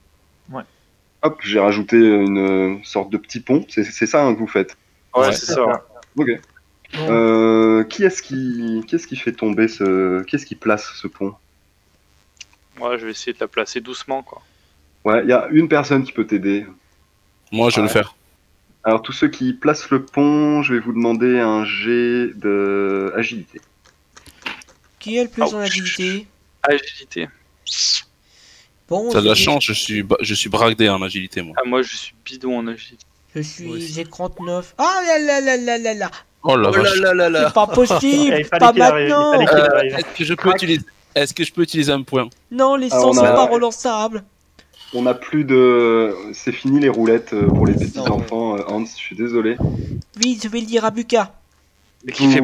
Hop, j'ai rajouté une sorte de petit pont. C'est ça hein, que vous faites. Ouais, Ouais. c'est ça. Ouais. Ok. Bon. Qui est-ce qui fait tomber qui est-ce qui place ce pont? Ouais, je vais essayer de la placer doucement, quoi. Ouais, il y a une personne qui peut t'aider. Moi, je vais le faire. Alors tous ceux qui placent le pont, je vais vous demander un jet de agilité. Qui est le plus en agilité? Agilité. Bon, T'as de la j'ai- chance, je suis bragdé en agilité, moi. Ah, moi, je suis bidon en agilité. J'ai 39. Ah là là là là là là. Oh la Oh là vache. là là là. C'est pas possible. Il fallait Pas qu'il arrive, il maintenant. fallait qu'il arrive. Est-ce que je peux utiliser un point? Non, les Ah, sangs on sont a- pas relançables. On n'a plus de... C'est fini les roulettes pour les petits Non. enfants, Hans, je suis désolé. Vite, je vais le dire à Buka. Mais qui fait.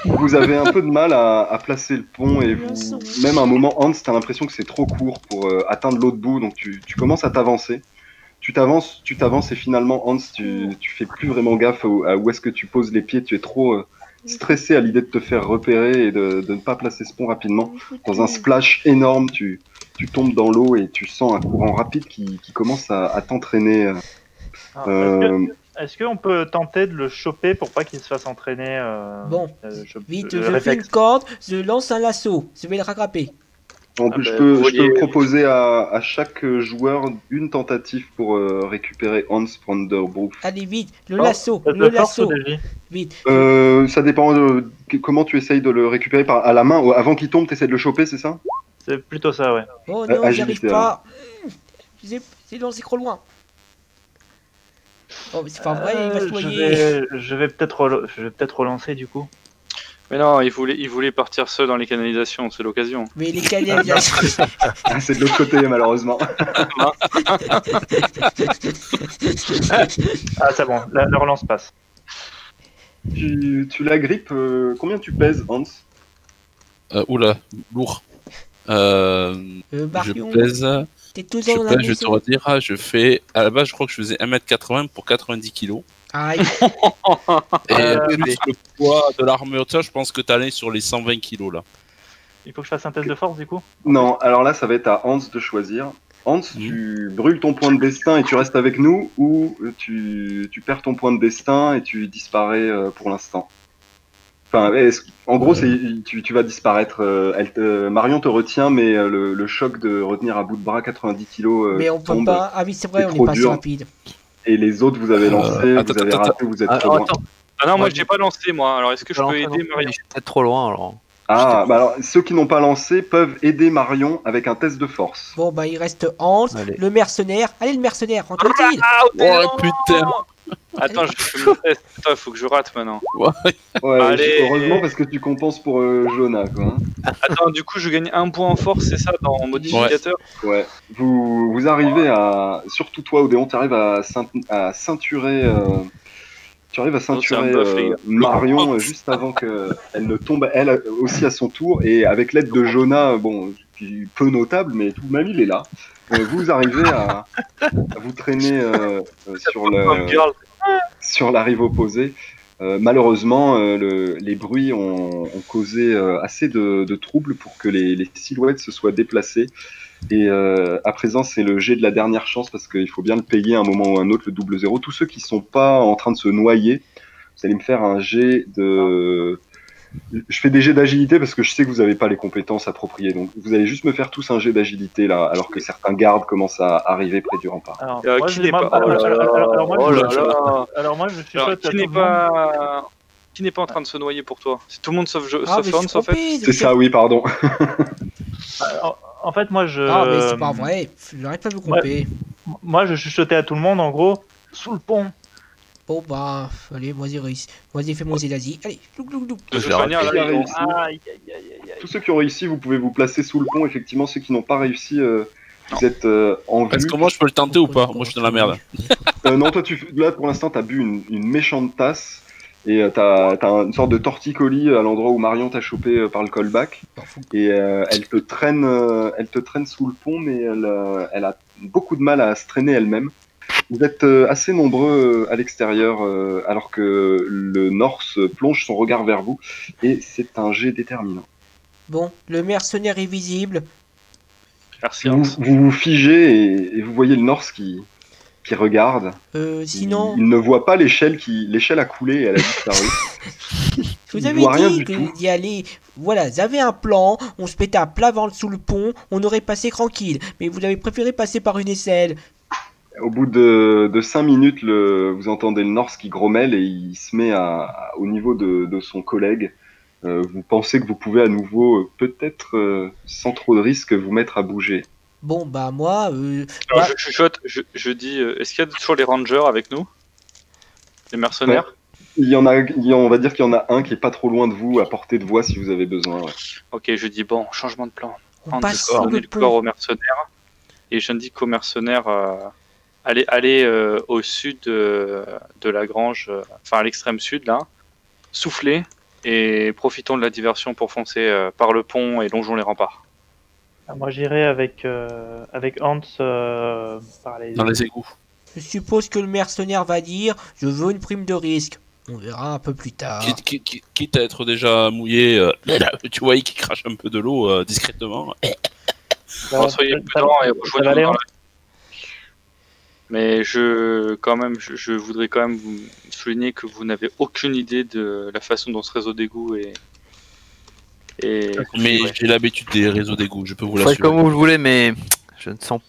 Vous avez un peu de mal à placer le pont et même à un moment, Hans, t'as l'impression que c'est trop court pour atteindre l'autre bout, donc tu commences à t'avancer. Tu t'avances et finalement, Hans, tu fais plus vraiment gaffe à où est-ce que tu poses les pieds, tu es trop stressé à l'idée de te faire repérer et de ne pas placer ce pont rapidement. Dans un splash énorme, tu tombes dans l'eau et tu sens un courant rapide qui commence à t'entraîner. Alors, Est-ce qu'on peut tenter de le choper pour pas qu'il se fasse entraîner Bon, vite, je fais une réflexe. corde, je lance un lasso. Je vais le rattraper. En plus, bah, je peux voyez- proposer à chaque joueur une tentative pour récupérer Hans Branderbrook. Allez, vite, le Oh, lasso, test le de force lasso. ou de vie? Vite. Ça dépend de comment tu essayes de le récupérer à la main. Avant qu'il tombe, tu essaies de le choper, c'est ça? C'est plutôt ça, ouais. Oh non, j'y arrive agilité, pas. J'ai lancé trop loin. Oh, mais c'est pas vrai, il va se noyer. Je vais peut-être relancer du coup. Mais non, il voulait partir seul dans les canalisations, c'est l'occasion. Mais les canalisations. Ah, c'est de l'autre côté, malheureusement. Ah, c'est bon, la relance passe. Tu la grippes. Combien tu pèses, Hans? Oula, lourd. Je Marion, pèse, t'es toujours dans la je vais te maison. redire, je fais, à la base, je crois que je faisais 1m80 pour 90 kg. Aïe. Et plus le poids de l'armure, je pense que t'allais sur les 120 kg là. Il faut que je fasse un test de force du coup. Non, alors là, ça va être à Hans de choisir. Hans, tu brûles ton point de destin et tu restes avec nous, ou tu perds ton point de destin et tu disparais pour l'instant. Enfin, en gros, tu vas disparaître. Marion te retient, mais le choc de retenir à bout de bras 90 kilos Mais on peut tombe. pas. Ah oui, c'est vrai, c'est on trop est pas assez dur. rapide. Et les autres, vous avez lancé, attends, vous avez attends, raté, vous êtes trop loin. Attends, Ah non, moi, Ouais, j'ai pas lancé, moi. Alors, est-ce que je peux aider Marion? Je suis peut-être trop loin alors. Ah, bah alors, ceux qui n'ont pas lancé peuvent aider Marion avec un test de force. Bon, bah, il reste Hans, Allez. le mercenaire. Allez, le mercenaire, rentre-t-il. Oh putain! Attends, je fais mon test. Attends, il faut que je rate maintenant. Ouais, Allez. heureusement parce que tu compenses pour Jonah, quoi. Attends, du coup, je gagne un point en force, c'est ça, dans modificateur? Ouais. Vous arrivez à, surtout toi, Odéon, tu arrives à ceinturer. Tu arrives à ceinturer c'est un buff, les gars. Marion juste avant qu'elle ne tombe elle aussi à son tour, et avec l'aide de Jonah, bon, qui est peu notable, mais tout de même il est là. Vous arrivez à vous traîner sur la rive opposée. Malheureusement, les bruits ont causé assez de troubles pour que les silhouettes se soient déplacées. Et à présent, c'est le jet de la dernière chance parce qu'il faut bien le payer à un moment ou à un autre, le double zéro. Tous ceux qui sont pas en train de se noyer, vous allez me faire un jet de... Je fais des jets d'agilité parce que je sais que vous n'avez pas les compétences appropriées. Donc vous allez juste me faire tous un jet d'agilité là, alors que certains gardes commencent à arriver près du rempart. Alors, Qui n'est pas. Oh là là. alors moi, Oh je- là là. alors moi, je suis Alors, qui n'est pas. Qui n'est pas en train de se noyer pour toi? C'est tout le monde sauf Ah, mais je Horn, suis sauf trompé, C'est ça, oui, pardon. En fait, moi, Ah, mais c'est pas vrai. J'arrête pas de me tromper. Moi, je chuchotais à tout le monde, en gros, sous le pont. Bon, bah, allez, moi, j'ai fait mon Zédazi. Allez, louk, louk, louk. De Je toute l'ai manière, raté. là, ils ont- Ici. Aïe, aïe, aïe, aïe, aïe. Tous ceux qui ont réussi, vous pouvez vous placer sous le pont. Effectivement, ceux qui n'ont pas réussi, vous êtes en Est-ce vue. que moi je peux le tenter ou pas? Moi je suis dans la merde. Non, toi, là, pour l'instant, t'as bu une méchante tasse. Et t'as une sorte de torticolis à l'endroit où Marion t'a chopé par le callback. Et elle te traîne sous le pont, mais elle a beaucoup de mal à se traîner elle-même. Vous êtes assez nombreux à l'extérieur, alors que le Norse plonge son regard vers vous. Et c'est un jet déterminant. Bon, le mercenaire est visible. Merci, Vous Hans. vous figez et vous voyez le Norse qui regarde. Sinon, Il ne voit pas l'échelle a coulé et elle a disparu. je vous il avais voit rien dit du tout. d'y aller. Voilà, vous avez un plan, on se mettait à plat ventre sous le pont, on aurait passé tranquille. Mais vous avez préféré passer par une aisselle. Au bout de 5 minutes, vous entendez le Norse qui grommelle et il se met au niveau de son collègue. Vous pensez que vous pouvez à nouveau, peut-être sans trop de risque, vous mettre à bouger. Bon, bah, moi, Alors, je chuchote, je dis, est-ce qu'il y a toujours les rangers avec nous? Les mercenaires? On va dire qu'il y en a un qui est pas trop loin de vous, à portée de voix si vous avez besoin. Ouais. Ok, je dis, bon, changement de plan. on Hans, passe je vais sous donner le le corps pont. aux mercenaires. Et j'indique aux mercenaires, allez au sud de la grange, enfin à l'extrême sud, là. Soufflez et profitons de la diversion pour foncer par le pont et longeons les remparts. Moi, j'irai avec Hans par les... Dans les égouts. Je suppose que le mercenaire va dire je veux une prime de risque. On verra un peu plus tard. Quitte à être déjà mouillé, tu vois, qui crache un peu de l'eau discrètement. Bon, soyez prudents et rejoignez-nous dans la... Mais je voudrais quand même vous souligner que vous n'avez aucune idée de la façon dont ce réseau d'égout est. Mais j'ai l'habitude des réseaux d'égout, je peux vous Faites l'assurer. comme vous le voulez, mais je ne sens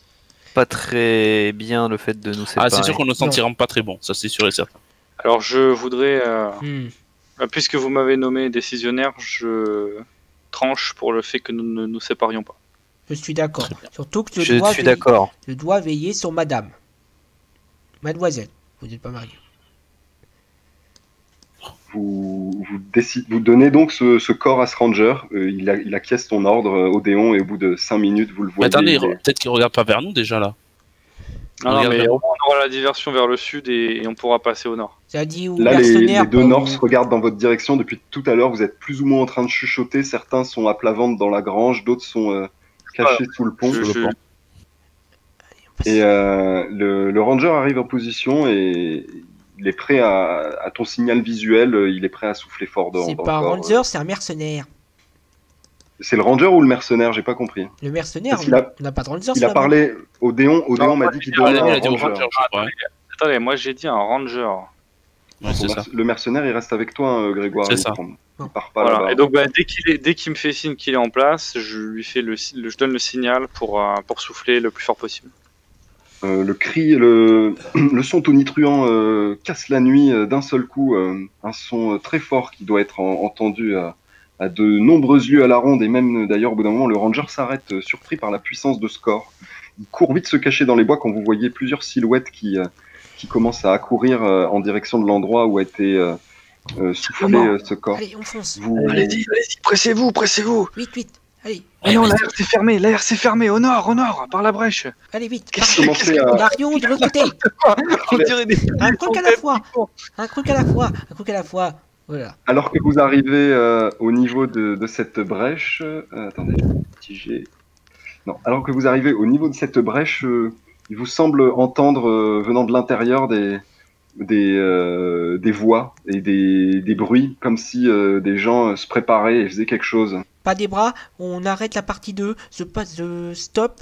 pas très bien le fait de nous séparer. Ah, c'est sûr qu'on ne sentira pas très bon, ça c'est sûr et certain. Alors je voudrais, Hmm. puisque vous m'avez nommé décisionnaire, je tranche pour le fait que nous ne nous séparions pas. Je suis d'accord. Surtout que Je suis d'accord. je dois veiller sur madame. Mademoiselle, vous n'êtes pas mariée. Vous donnez donc ce corps à ce ranger. Il acquiesce ton ordre, Odéon, et au bout de 5 minutes, vous le Mais voyez. attendez, il est- peut-être qu'il regarde pas vers nous déjà là. Non, Regarde mais vers- au moins on aura la diversion vers le sud et on pourra passer au nord. Ça dit aux Là, les mercenaires. deux pas aux- Norse regardent dans votre direction depuis tout à l'heure. Vous êtes plus ou moins en train de chuchoter. Certains sont à plat ventre dans la grange, d'autres sont cachés sous le pont. Je- Et le ranger arrive en position et il est prêt à ton signal visuel. Il est prêt à souffler fort C'est pas un ranger, c'est un mercenaire. C'est le ranger ou le mercenaire? J'ai pas compris. Le mercenaire, Parce qu'il a- on n'a pas de ranger. Il c'est a là-bas. parlé Odéon. Odéon Non, m'a moi, dit qu'il il a donnait Il a un dit au ranger. ranger, je crois. Attendez, moi j'ai dit un ranger. Ouais, c'est ça. Le mercenaire, il reste avec toi, Grégoire. C'est il me ça. semble. Non. Il part pas Voilà. là-bas. Et donc dès qu'il me fait signe qu'il est en place, je donne le signal pour souffler le plus fort possible. Le cri, le son tonitruant casse la nuit d'un seul coup. Un son très fort qui doit être entendu à de nombreux lieux à la ronde. Et même d'ailleurs, au bout d'un moment, le ranger s'arrête, surpris par la puissance de ce corps. Il court vite se cacher dans les bois quand vous voyez plusieurs silhouettes qui commencent à accourir en direction de l'endroit où a été soufflé ce corps. Allez, on fonce. Allez-y, pressez-vous. Vite, vite. Allez, Ah non, l'air s'est fermé, au nord, par la brèche. allez, vite. Commencez à- Marion, de l'autre côté. On dirait des... Un truc à la fois. Un truc à la fois. Un truc à la fois. Voilà. Alors que vous arrivez au niveau de cette brèche, attendez, petit G. Non, alors que vous arrivez au niveau de cette brèche, il vous semble entendre venant de l'intérieur des voix et des bruits, comme si des gens se préparaient et faisaient quelque chose. Pas des bras, on arrête la partie 2, stop